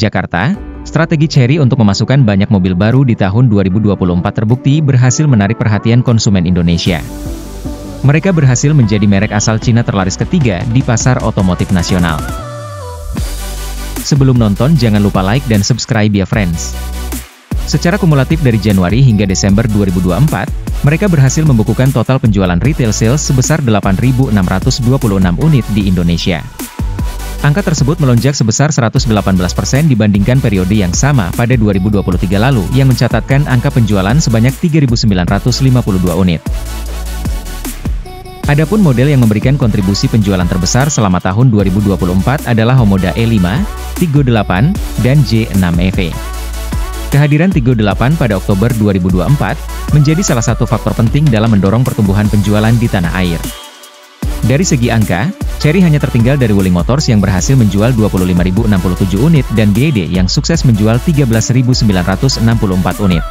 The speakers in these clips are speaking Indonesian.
Jakarta, strategi Chery untuk memasukkan banyak mobil baru di tahun 2024 terbukti berhasil menarik perhatian konsumen Indonesia. Mereka berhasil menjadi merek asal Cina terlaris ketiga di pasar otomotif nasional. Sebelum nonton, jangan lupa like dan subscribe ya friends. Secara kumulatif dari Januari hingga Desember 2024, mereka berhasil membukukan total penjualan retail sales sebesar 8.626 unit di Indonesia. Angka tersebut melonjak sebesar 118% dibandingkan periode yang sama pada 2023 lalu yang mencatatkan angka penjualan sebanyak 3.952 unit. Adapun model yang memberikan kontribusi penjualan terbesar selama tahun 2024 adalah Homoda E5, Tigo 8, dan J6 EV. Kehadiran Tigo 8 pada Oktober 2024 menjadi salah satu faktor penting dalam mendorong pertumbuhan penjualan di tanah air. Dari segi angka, Chery hanya tertinggal dari Wuling Motors yang berhasil menjual 25.067 unit dan BYD yang sukses menjual 13.964 unit.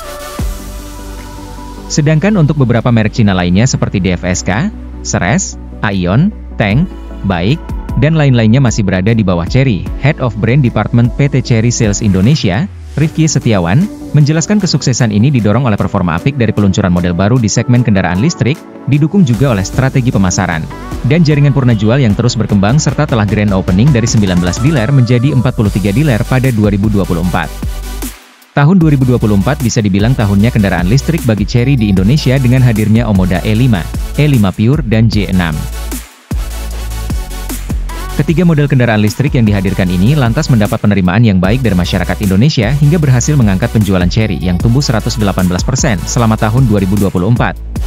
Sedangkan untuk beberapa merek Cina lainnya seperti DFSK, Ceres, Aion, Tank, Baik, dan lain-lainnya masih berada di bawah Chery. Head of Brand Department PT Chery Sales Indonesia, Rifki Setiawan, menjelaskan kesuksesan ini didorong oleh performa apik dari peluncuran model baru di segmen kendaraan listrik, didukung juga oleh strategi pemasaran, dan jaringan purna jual yang terus berkembang serta telah grand opening dari 19 dealer menjadi 43 dealer pada 2024. Tahun 2024 bisa dibilang tahunnya kendaraan listrik bagi Chery di Indonesia dengan hadirnya Omoda E5, E5 Pure, dan J6. Ketiga model kendaraan listrik yang dihadirkan ini lantas mendapat penerimaan yang baik dari masyarakat Indonesia hingga berhasil mengangkat penjualan Chery yang tumbuh 118% selama tahun 2024,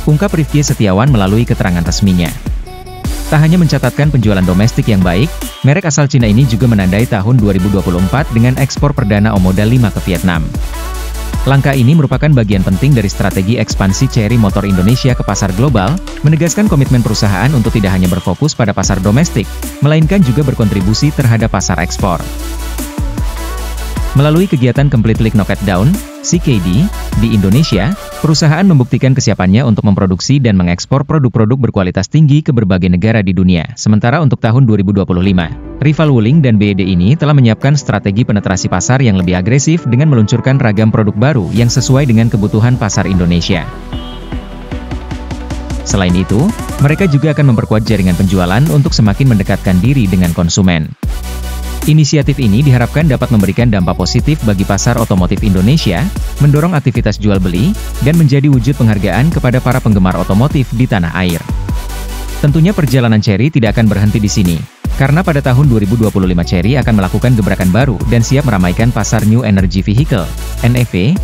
ungkap Rifki Setiawan melalui keterangan resminya. Tak hanya mencatatkan penjualan domestik yang baik, merek asal Cina ini juga menandai tahun 2024 dengan ekspor perdana Omoda 5 ke Vietnam. Langkah ini merupakan bagian penting dari strategi ekspansi Chery Motor Indonesia ke pasar global, menegaskan komitmen perusahaan untuk tidak hanya berfokus pada pasar domestik, melainkan juga berkontribusi terhadap pasar ekspor. Melalui kegiatan Completely Knocked Down, CKD, di Indonesia, perusahaan membuktikan kesiapannya untuk memproduksi dan mengekspor produk-produk berkualitas tinggi ke berbagai negara di dunia. Sementara untuk tahun 2025, rival Wuling dan BYD ini telah menyiapkan strategi penetrasi pasar yang lebih agresif dengan meluncurkan ragam produk baru yang sesuai dengan kebutuhan pasar Indonesia. Selain itu, mereka juga akan memperkuat jaringan penjualan untuk semakin mendekatkan diri dengan konsumen. Inisiatif ini diharapkan dapat memberikan dampak positif bagi pasar otomotif Indonesia, mendorong aktivitas jual beli, dan menjadi wujud penghargaan kepada para penggemar otomotif di tanah air. Tentunya perjalanan Chery tidak akan berhenti di sini, karena pada tahun 2025 Chery akan melakukan gebrakan baru dan siap meramaikan pasar New Energy Vehicle, NEV,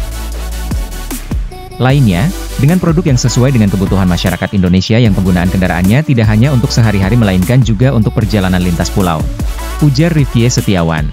lainnya, dengan produk yang sesuai dengan kebutuhan masyarakat Indonesia yang penggunaan kendaraannya tidak hanya untuk sehari-hari melainkan juga untuk perjalanan lintas pulau, ujar Rifki Setiawan.